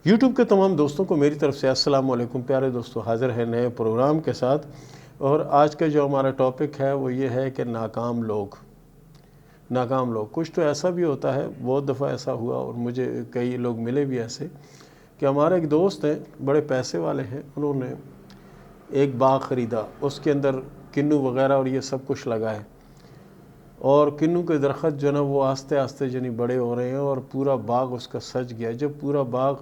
YouTube کے تمام دوستوں کو میری طرف سے السلام علیکم۔ پیارے دوستو، حاضر ہے نئے پروگرام کے ساتھ، اور آج کا جو ہمارا ٹاپک ہے وہ یہ ہے کہ ناکام لوگ۔ کچھ تو ایسا بھی ہوتا ہے، بہت دفعہ ایسا ہوا، اور مجھے کئی لوگ ملے بھی ایسے کہ ہمارے ایک دوست ہیں، بڑے پیسے والے ہیں، انہوں نے ایک باغ خریدا، اس کے اندر کنو وغیرہ اور یہ سب کچھ لگائے، اور کنو کے درخت جو ہے نا وہ آہستہ آہستہ بڑے ہو رہے ہیں، اور پورا باغ اس کا سج گیا۔ جب پورا باغ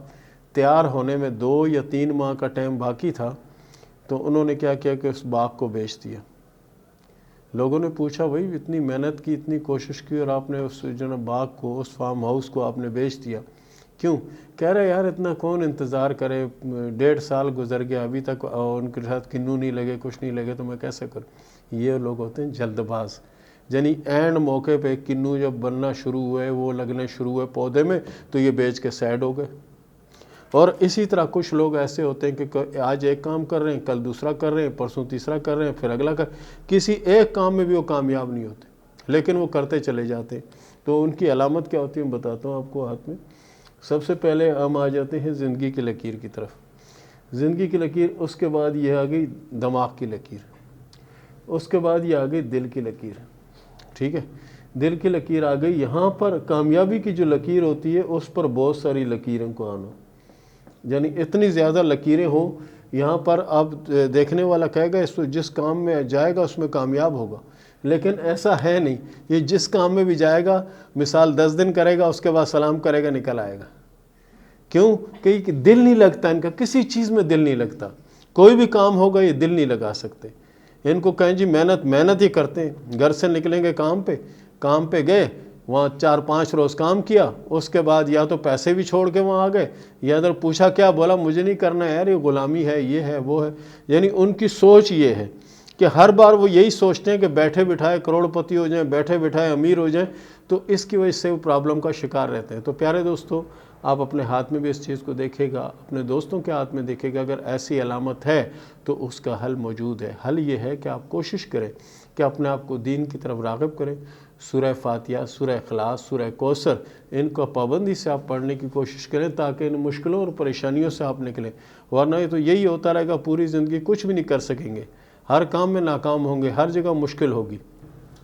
تیار ہونے میں 2 یا 3 ماہ کا ٹائم باقی تھا تو انہوں نے کیا کیا کہ اس باغ کو بیچ دیا۔ لوگوں نے پوچھا، بھائی اتنی محنت کی، اتنی کوشش کی، اور آپ نے اس باغ کو، اس فارم ہاؤس کو آپ نے بیچ دیا، کیوں؟ کہہ رہے یار اتنا کون انتظار کرے، 1.5 سال گزر گیا، ابھی تک ان کے ساتھ کنو نہیں لگے، کچھ نہیں لگے، تو میں کیسے کروں؟ یہ لوگ ہوتے ہیں جلد باز، یعنی اینڈ موقع پہ کنو جب بننا شروع ہوئے، وہ لگنے شروع ہوئے پودے میں، تو یہ بیچ کے سائڈ ہو گئے۔ اور اسی طرح کچھ لوگ ایسے ہوتے ہیں کہ آج ایک کام کر رہے ہیں، کل دوسرا کر رہے ہیں، پرسوں تیسرا کر رہے ہیں، پھر اگلا کسی ایک کام میں بھی وہ کامیاب نہیں ہوتے، لیکن وہ کرتے چلے جاتے ہیں۔ تو ان کی علامت کیا ہوتی ہے، میں بتاتا ہوں آپ کو ہاتھ میں۔ سب سے پہلے ہم آ جاتے ہیں زندگی کی لکیر کی طرف۔ زندگی کی لکیر، اس کے بعد یہ آ گئی دماغ کی لکیر، اس کے بعد یہ آ گئی دل کی لکیر، ٹھیک ہے؟ دل کی لکیر آ گئی، یہاں پر کامیابی کی جو لکیر ہوتی ہے اس پر بہت ساری لکیریں کو آنا، یعنی اتنی زیادہ لکیریں ہوں یہاں پر، اب دیکھنے والا کہے گا اس جس کام میں جائے گا اس میں کامیاب ہوگا، لیکن ایسا ہے نہیں۔ یہ جس کام میں بھی جائے گا، مثال 10 دن کرے گا، اس کے بعد سلام کرے گا، نکل آئے گا۔ کیوں؟ کہ دل نہیں لگتا ان کا، کسی چیز میں دل نہیں لگتا۔ کوئی بھی کام ہوگا یہ دل نہیں لگا سکتے۔ ان کو کہیں جی محنت ہی کرتے ہیں، گھر سے نکلیں گے کام پہ گئے، وہاں 4-5 روز کام کیا، اس کے بعد یا تو پیسے بھی چھوڑ کے وہاں آ گئے، یا ادھر پوچھا کیا، بولا مجھے نہیں کرنا ہے یار، یہ غلامی ہے، یہ ہے وہ ہے۔ یعنی ان کی سوچ یہ ہے کہ ہر بار وہ یہی سوچتے ہیں کہ بیٹھے بٹھائے کروڑ پتی ہو جائیں، بیٹھے بٹھائے امیر ہو جائیں، تو اس کی وجہ سے وہ پرابلم کا شکار رہتے ہیں۔ تو پیارے دوستو، آپ اپنے ہاتھ میں بھی اس چیز کو دیکھے گا، اپنے دوستوں کے ہاتھ میں دیکھے گا، اگر ایسی علامت ہے تو اس کا حل موجود ہے۔ حل یہ ہے کہ آپ کوشش کریں کہ اپنے آپ کو دین کی طرف راغب کریں۔ سورہ فاتحہ، سورہ اخلاص، سورہ کوثر، ان کو پابندی سے آپ پڑھنے کی کوشش کریں تاکہ ان مشکلوں اور پریشانیوں سے آپ نکلیں، ورنہ یہ تو یہی ہوتا رہے گا پوری زندگی، کچھ بھی نہیں کر سکیں گے، ہر کام میں ناکام ہوں گے، ہر جگہ مشکل ہوگی۔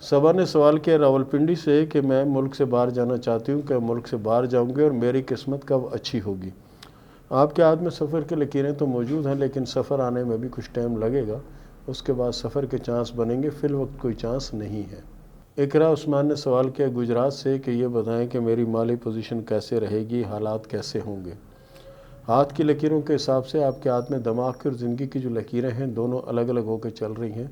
صبا نے سوال کیا راولپنڈی سے کہ میں ملک سے باہر جانا چاہتی ہوں، کہ ملک سے باہر جاؤں گی اور میری قسمت کب اچھی ہوگی؟ آپ کے ہاتھ میں سفر کی لکیریں تو موجود ہیں، لیکن سفر آنے میں بھی کچھ ٹائم لگے گا، اس کے بعد سفر کے چانس بنیں گے، فی الوقت کوئی چانس نہیں ہے۔ اقرا عثمان نے سوال کیا گجرات سے کہ یہ بتائیں کہ میری مالی پوزیشن کیسے رہے گی، حالات کیسے ہوں گے؟ ہاتھ کی لکیروں کے حساب سے آپ کے ہاتھ میں دماغ کی اور زندگی کی جو لکیریں ہیں دونوں الگ الگ ہو کے چل رہی ہیں۔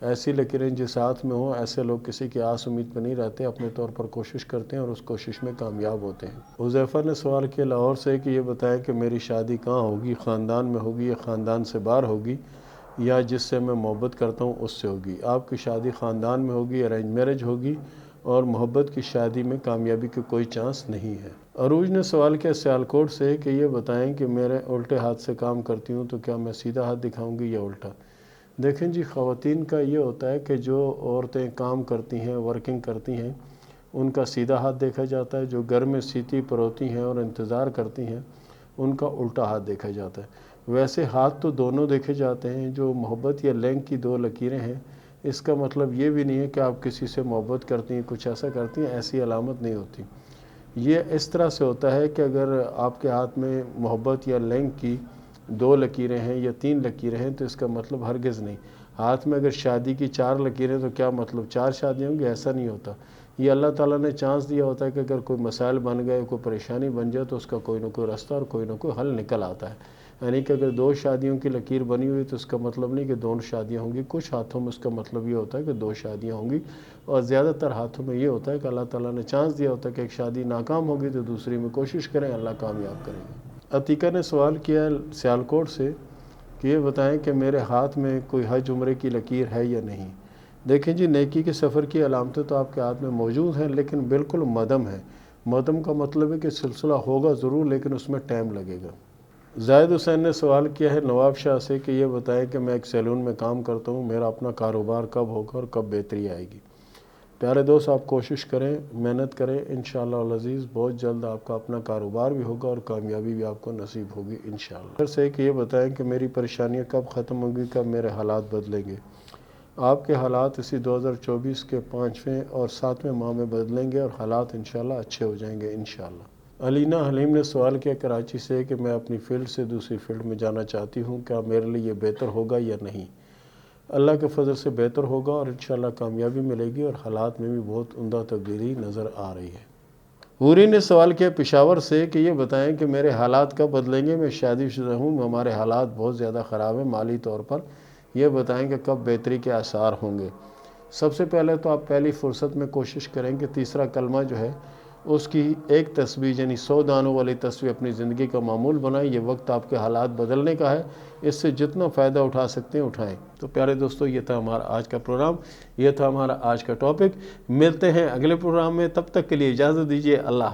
ایسی لکیریں جس ہاتھ میں ہوں، ایسے لوگ کسی کی آس امید پہ نہیں رہتے، اپنے طور پر کوشش کرتے ہیں اور اس کوشش میں کامیاب ہوتے ہیں۔ حذیفہ نے سوال کیا لاہور سے کہ یہ بتائیں کہ میری شادی کہاں ہوگی، خاندان میں ہوگی یا خاندان سے باہر ہوگی، یا جس سے میں محبت کرتا ہوں اس سے ہوگی؟ آپ کی شادی خاندان میں ہوگی، ارینج میرج ہوگی، اور محبت کی شادی میں کامیابی کی کوئی چانس نہیں ہے۔ عروج نے سوال کیا سیالکوٹ سے کہ یہ بتائیں کہ میرے الٹے ہاتھ سے کام کرتی ہوں تو کیا میں سیدھا ہاتھ دکھاؤں گی یا الٹا؟ دیکھیں جی، خواتین کا یہ ہوتا ہے کہ جو عورتیں کام کرتی ہیں، ورکنگ کرتی ہیں، ان کا سیدھا ہاتھ دیکھا جاتا ہے، جو گھر میں سیتی پروتی ہیں اور انتظار کرتی ہیں ان کا الٹا ہاتھ دیکھا جاتا ہے۔ ویسے ہاتھ تو دونوں دیکھے جاتے ہیں، جو محبت یا لینک کی 2 لکیریں ہیں، اس کا مطلب یہ بھی نہیں ہے کہ آپ کسی سے محبت کرتی ہیں، کچھ ایسا کرتی ہیں، ایسی علامت نہیں ہوتی۔ یہ اس طرح سے ہوتا ہے کہ اگر آپ کے ہاتھ میں محبت یا لینک کی 2 لکیریں ہیں یا 3 لکیریں ہیں تو اس کا مطلب ہرگز نہیں۔ ہاتھ میں اگر شادی کی 4 لکیریں تو کیا مطلب 4 شادیاں ہوں گی؟ ایسا نہیں ہوتا۔ یہ اللہ تعالیٰ نے چانس دیا ہوتا ہے کہ اگر کوئی مسائل بن گئے، کوئی پریشانی بن جائے تو اس کا کوئی نہ کوئی راستہ اور کوئی نہ کوئی حل نکل آتا ہے۔ یعنی کہ اگر 2 شادیوں کی لکیر بنی ہوئی تو اس کا مطلب نہیں کہ 2 شادیاں ہوں گی، کچھ ہاتھوں میں اس کا مطلب یہ ہوتا ہے کہ 2 شادیاں ہوں گی، اور زیادہ تر ہاتھوں میں یہ ہوتا ہے کہ اللہ تعالیٰ نے چانس دیا ہوتا ہے کہ ایک شادی ناکام ہوگی تو دوسری میں کوشش کریں، اللہ کامیاب کریں گے۔ عتیقہ نے سوال کیا سیالکوٹ سے کہ یہ بتائیں کہ میرے ہاتھ میں کوئی حج عمرے کی لکیر ہے یا نہیں؟ دیکھیں جی، نیکی کے سفر کی علامتیں تو آپ کے ہاتھ میں موجود ہیں، لیکن بالکل مدھم ہے۔ مدھم کا مطلب ہے کہ سلسلہ ہوگا ضرور، لیکن اس میں ٹائم لگے گا۔ زاہد حسین نے سوال کیا ہے نواب شاہ سے کہ یہ بتائیں کہ میں ایک سیلون میں کام کرتا ہوں، میرا اپنا کاروبار کب ہوگا اور کب بہتری آئے گی؟ پیارے دوست آپ کوشش کریں، محنت کریں، انشاءاللہ العزیز بہت جلد آپ کا اپنا کاروبار بھی ہوگا اور کامیابی بھی آپ کو نصیب ہوگی انشاءاللہ۔ پھر سے کہ یہ بتائیں کہ میری پریشانیاں کب ختم ہوں گی، کب میرے حالات بدلیں گے؟ آپ کے حالات اسی 2024 کے 5ویں اور 7ویں ماہ میں بدلیں گے اور حالات انشاءاللہ اچھے ہو جائیں گے انشاءاللہ۔ علینا حلیم نے سوال کیا کراچی سے کہ میں اپنی فیلڈ سے دوسری فیلڈ میں جانا چاہتی ہوں، کیا میرے لیے یہ بہتر ہوگا یا نہیں؟ اللہ کے فضل سے بہتر ہوگا اور انشاءاللہ کامیابی ملے گی اور حالات میں بھی بہت عمدہ تبدیلی نظر آ رہی ہے۔ حوری نے سوال کیا پشاور سے کہ یہ بتائیں کہ میرے حالات کب بدلیں گے؟ میں شادی شدہ ہوں، ہمارے حالات بہت زیادہ خراب ہیں مالی طور پر، یہ بتائیں کہ کب بہتری کے آثار ہوں گے؟ سب سے پہلے تو آپ پہلی فرصت میں کوشش کریں کہ تیسرا کلمہ جو ہے اس کی ایک تسبیح یعنی 100 دانوں والی تسبیح اپنی زندگی کا معمول بنائیں۔ یہ وقت آپ کے حالات بدلنے کا ہے، اس سے جتنا فائدہ اٹھا سکتے ہیں اٹھائیں۔ تو پیارے دوستو، یہ تھا ہمارا آج کا پروگرام، یہ تھا ہمارا آج کا ٹاپک۔ ملتے ہیں اگلے پروگرام میں، تب تک کے لیے اجازت دیجیے، اللہ حافظ۔